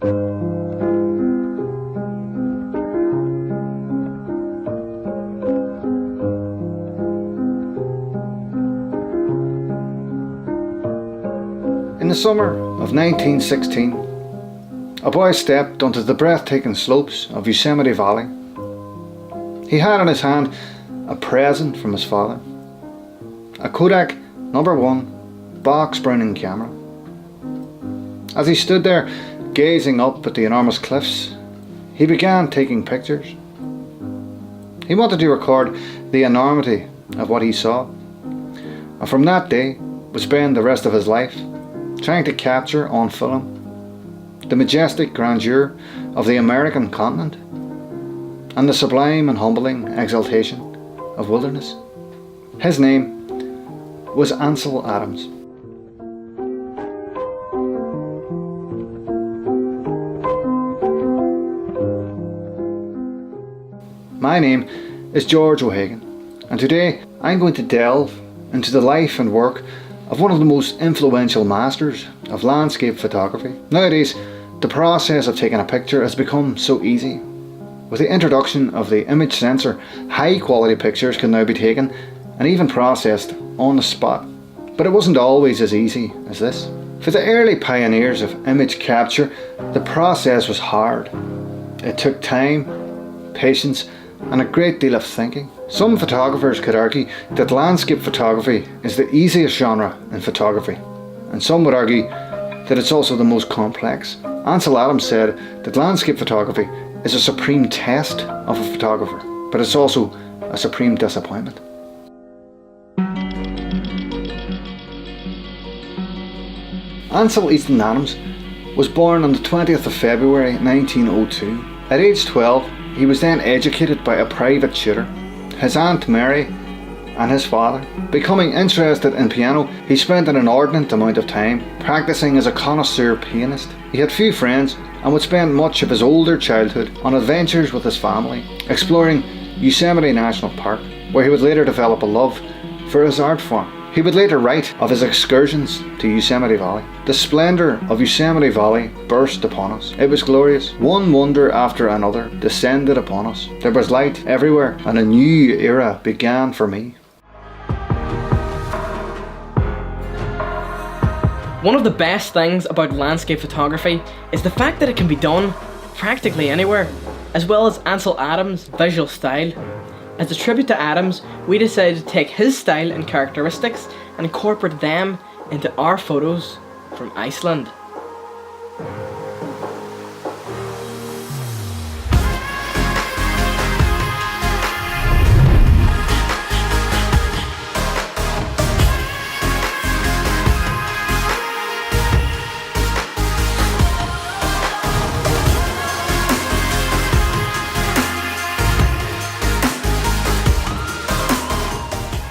In the summer of 1916, a boy stepped onto the breathtaking slopes of Yosemite Valley. He had in his hand a present from his father, a Kodak #1 box Browning camera. As he stood there gazing up at the enormous cliffs, he began taking pictures. He wanted to record the enormity of what he saw, and from that day would spend the rest of his life trying to capture on film the majestic grandeur of the American continent and the sublime and humbling exaltation of wilderness. His name was Ansel Adams. My name is George O'Hagan, and today I'm going to delve into the life and work of one of the most influential masters of landscape photography. Nowadays, the process of taking a picture has become so easy. With the introduction of the image sensor, high quality pictures can now be taken and even processed on the spot. But it wasn't always as easy as this. For the early pioneers of image capture, the process was hard. It took time, patience, and a great deal of thinking. Some photographers could argue that landscape photography is the easiest genre in photography, and some would argue that it's also the most complex. Ansel Adams said that landscape photography is a supreme test of a photographer, but it's also a supreme disappointment. Ansel Easton Adams was born on the 20th of February 1902. At age 12, he was then educated by a private tutor, his Aunt Mary and his father. Becoming interested in piano, he spent an inordinate amount of time practicing as a connoisseur pianist. He had few friends and would spend much of his older childhood on adventures with his family, exploring Yosemite National Park, where he would later develop a love for his art form. He would later write of his excursions to Yosemite Valley. The splendour of Yosemite Valley burst upon us. It was glorious. One wonder after another descended upon us. There was light everywhere, and a new era began for me. One of the best things about landscape photography is the fact that it can be done practically anywhere, as well as Ansel Adams' visual style. As a tribute to Adams, we decided to take his style and characteristics and incorporate them into our photos from Iceland.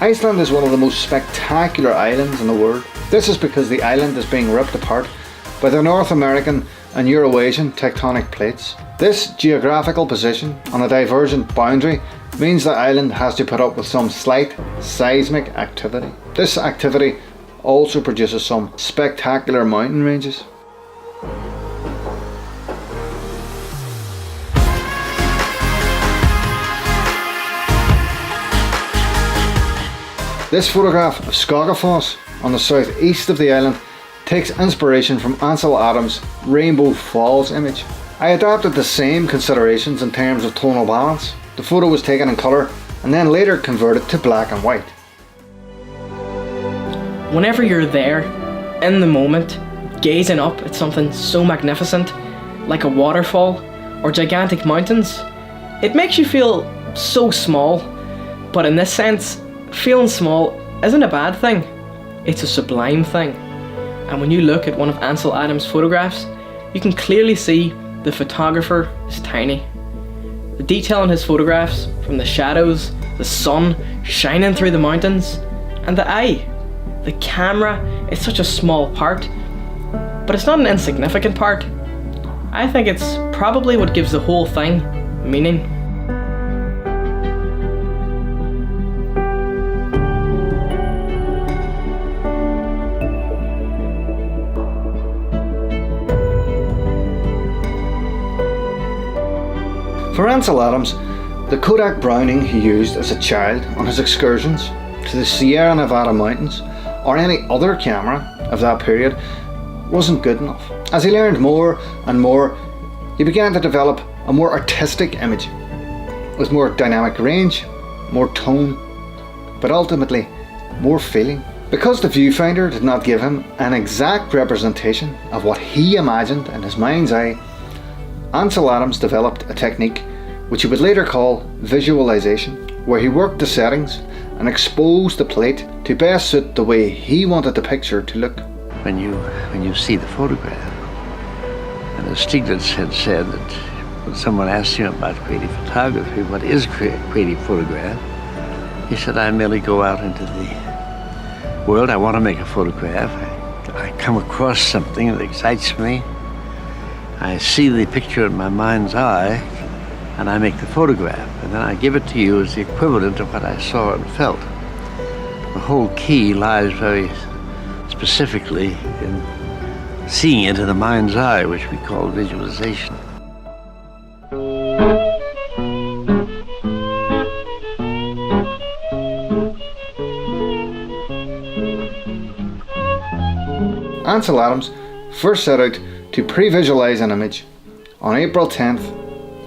Iceland is one of the most spectacular islands in the world. This is because the island is being ripped apart by the North American and Eurasian tectonic plates. This geographical position on a divergent boundary means the island has to put up with some slight seismic activity. This activity also produces some spectacular mountain ranges. This photograph of Skogafoss on the southeast of the island takes inspiration from Ansel Adams' Rainbow Falls image. I adapted the same considerations in terms of tonal balance. The photo was taken in colour and then later converted to black and white. Whenever you're there, in the moment, gazing up at something so magnificent, like a waterfall or gigantic mountains, it makes you feel so small. But in this sense, feeling small isn't a bad thing, it's a sublime thing. And when you look at one of Ansel Adams' photographs, you can clearly see the photographer is tiny. The detail in his photographs, from the shadows, the sun shining through the mountains, and the eye. The camera is such a small part, but it's not an insignificant part. I think it's probably what gives the whole thing meaning. For Ansel Adams, the Kodak Browning he used as a child on his excursions to the Sierra Nevada mountains or any other camera of that period wasn't good enough. As he learned more and more, he began to develop a more artistic image with more dynamic range, more tone, but ultimately more feeling. Because the viewfinder did not give him an exact representation of what he imagined in his mind's eye, Ansel Adams developed a technique which he would later call visualization, where he worked the settings and exposed the plate to best suit the way he wanted the picture to look. When you see the photograph, and as Stiglitz had said that when someone asked him about creative photography, what is creative photograph? He said, I merely go out into the world, I want to make a photograph, I come across something that excites me, I see the picture in my mind's eye, and I make the photograph, and then I give it to you as the equivalent of what I saw and felt. The whole key lies very specifically in seeing it in the mind's eye, which we call visualization. Ansel Adams first set out to pre-visualize an image on April 10th,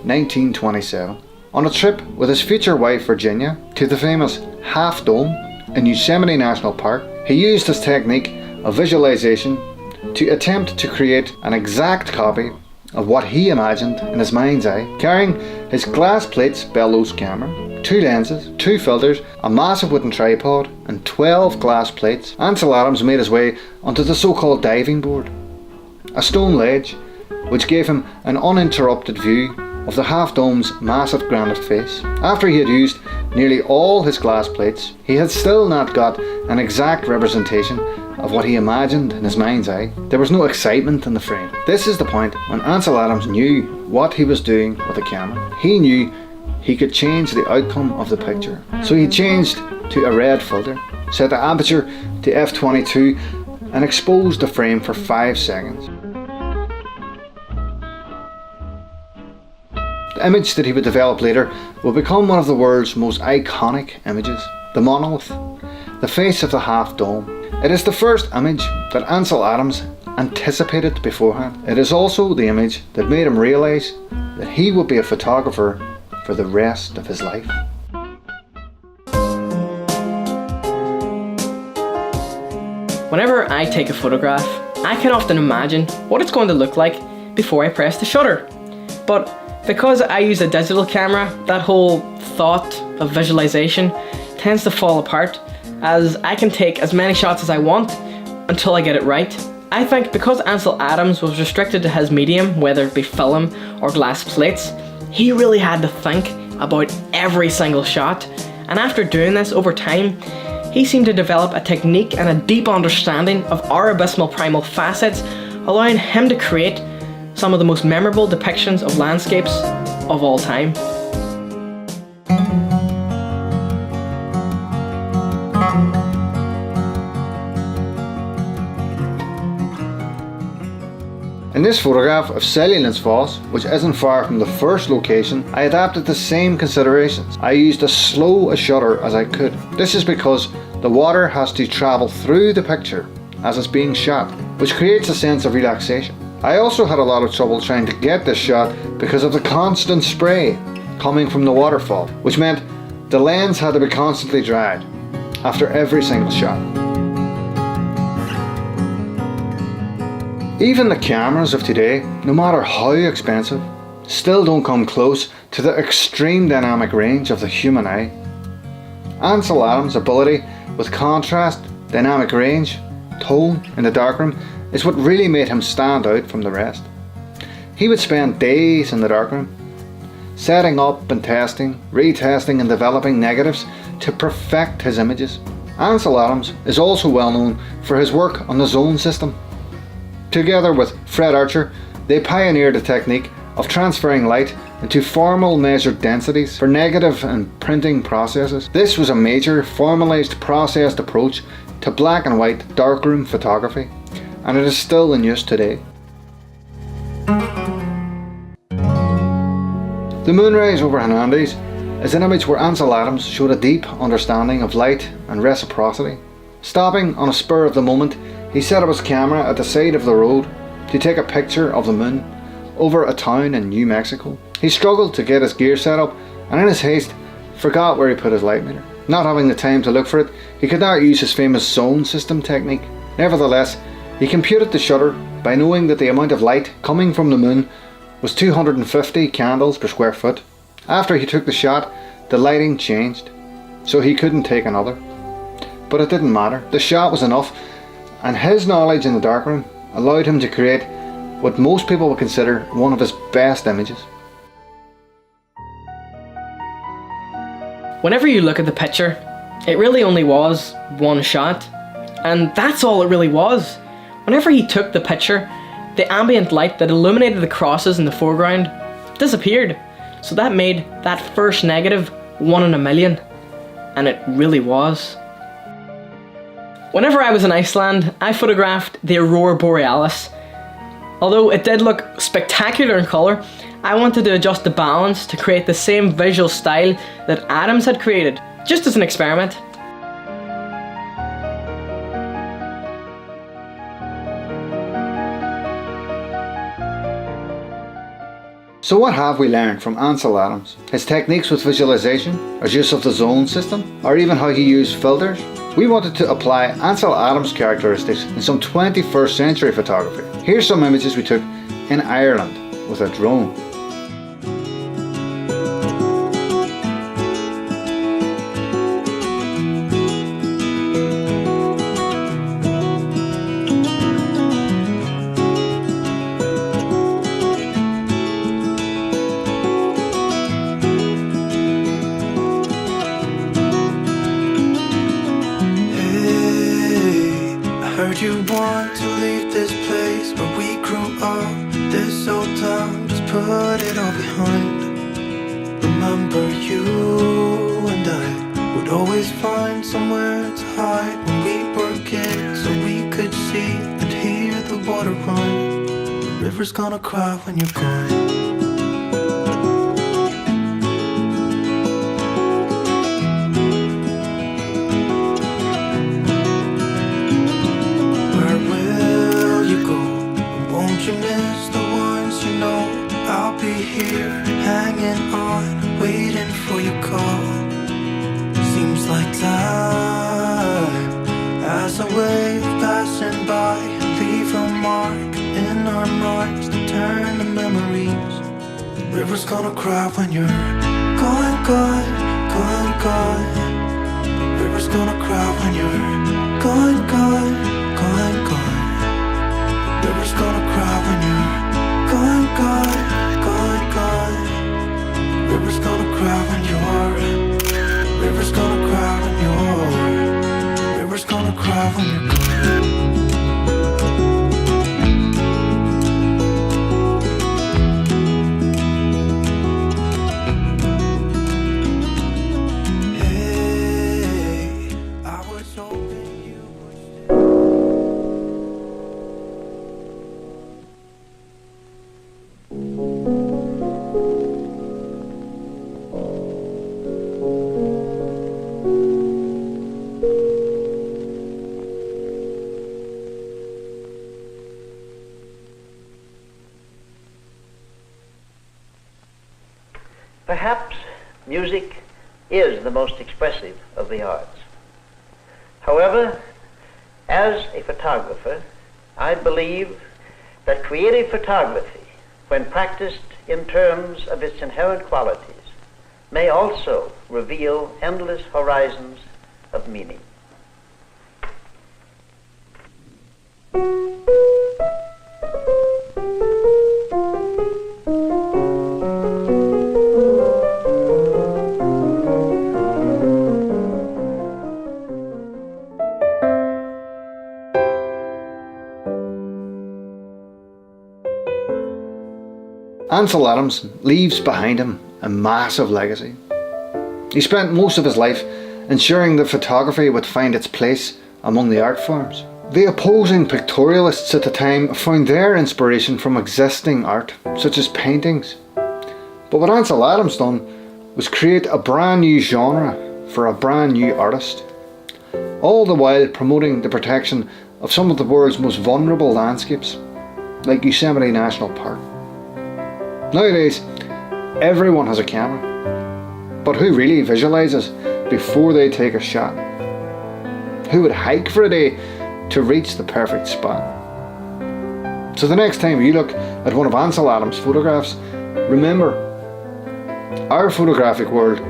1927, on a trip with his future wife Virginia to the famous Half Dome in Yosemite National Park. He used his technique of visualization to attempt to create an exact copy of what he imagined in his mind's eye, carrying his glass plates bellows camera, 2 lenses, 2 filters, a massive wooden tripod and 12 glass plates. Ansel Adams made his way onto the so-called diving board, a stone ledge which gave him an uninterrupted view of the Half Dome's massive granite face. After he had used nearly all his glass plates, he had still not got an exact representation of what he imagined in his mind's eye. There was no excitement in the frame. This is the point when Ansel Adams knew what he was doing with the camera. He knew he could change the outcome of the picture. So he changed to a red filter, set the aperture to f22 and exposed the frame for 5 seconds. The image that he would develop later will become one of the world's most iconic images, the monolith, the face of the Half Dome. It is the first image that Ansel Adams anticipated beforehand. It is also the image that made him realise that he would be a photographer for the rest of his life. Whenever I take a photograph, I can often imagine what it's going to look like before I press the shutter. But because I use a digital camera, that whole thought of visualization tends to fall apart, as I can take as many shots as I want until I get it right. I think because Ansel Adams was restricted to his medium, whether it be film or glass plates, he really had to think about every single shot, and after doing this over time, he seemed to develop a technique and a deep understanding of our abysmal primal facets, allowing him to create some of the most memorable depictions of landscapes of all time. In this photograph of Cellulence Foss, which isn't far from the first location, I adapted the same considerations. I used as slow a shutter as I could. This is because the water has to travel through the picture as it's being shot, which creates a sense of relaxation. I also had a lot of trouble trying to get this shot because of the constant spray coming from the waterfall, which meant the lens had to be constantly dried after every single shot. Even the cameras of today, no matter how expensive, still don't come close to the extreme dynamic range of the human eye. Ansel Adams' ability with contrast, dynamic range, tone in the darkroom is what really made him stand out from the rest. He would spend days in the darkroom, setting up and testing, retesting and developing negatives to perfect his images. Ansel Adams is also well known for his work on the zone system. Together with Fred Archer, they pioneered a technique of transferring light into formal measured densities for negative and printing processes. This was a major formalized processed approach to black and white darkroom photography, and it is still in use today. The moonrise over Hernandez is an image where Ansel Adams showed a deep understanding of light and reciprocity. Stopping on a spur of the moment, he set up his camera at the side of the road to take a picture of the moon over a town in New Mexico. He struggled to get his gear set up and in his haste forgot where he put his light meter. Not having the time to look for it, he could not use his famous zone system technique. Nevertheless, he computed the shutter by knowing that the amount of light coming from the moon was 250 candles per square foot. After he took the shot, the lighting changed, so he couldn't take another. But it didn't matter. The shot was enough, and his knowledge in the darkroom allowed him to create what most people would consider one of his best images. Whenever you look at the picture, it really only was one shot, and that's all it really was. Whenever he took the picture, the ambient light that illuminated the crosses in the foreground disappeared, so that made that first negative 1 in a million, and it really was. Whenever I was in Iceland, I photographed the Aurora Borealis. Although it did look spectacular in colour, I wanted to adjust the balance to create the same visual style that Adams had created, just as an experiment. So what have we learned from Ansel Adams? His techniques with visualization, his use of the zone system, or even how he used filters? We wanted to apply Ansel Adams' characteristics in some 21st century photography. Here's some images we took in Ireland with a drone. You want to leave this place where we grew up, this old town, just put it all behind. Remember you and I would always find somewhere to hide when we were kids, so we could see and hear the water run. The river's gonna cry when you're gone. You miss the ones you know. I'll be here, hanging on, waiting for your call. Seems like time as a wave passing by, leave a mark in our minds to turn to memories. The river's gonna cry when you're gone, gone, gone, gone. The river's gonna cry when you're gone, gone, gone, gone. River's gonna cry when you're gone, gone, gone, gone. River's gonna cry when you're. River's gonna cry when you're. River's gonna cry when you're gone. Hey, I was hoping you would stay. Perhaps music is the most expressive of the arts. However, as a photographer, I believe that creative photography, when practiced in terms of its inherent qualities, may also reveal endless horizons of meaning. Ansel Adams leaves behind him a massive legacy. He spent most of his life ensuring that photography would find its place among the art forms. The opposing pictorialists at the time found their inspiration from existing art, such as paintings. But what Ansel Adams done was create a brand new genre for a brand new artist, all the while promoting the protection of some of the world's most vulnerable landscapes, like Yosemite National Park. Nowadays, everyone has a camera, but who really visualises before they take a shot? Who would hike for a day to reach the perfect spot? So the next time you look at one of Ansel Adams' photographs, remember, our photographic world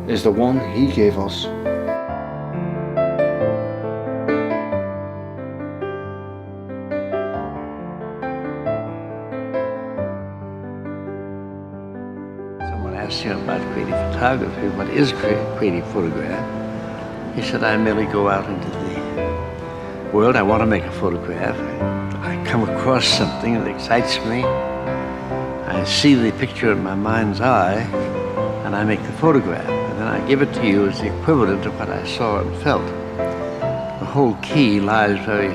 is the one he gave us. Someone asked him about creative photography, what is creative photograph? He said, I merely go out into the world, I want to make a photograph. I come across something that excites me. I see the picture in my mind's eye, and I make the photograph. And then I give it to you as the equivalent of what I saw and felt. The whole key lies very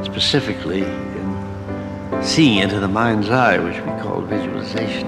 specifically in seeing into the mind's eye, which we call visualization.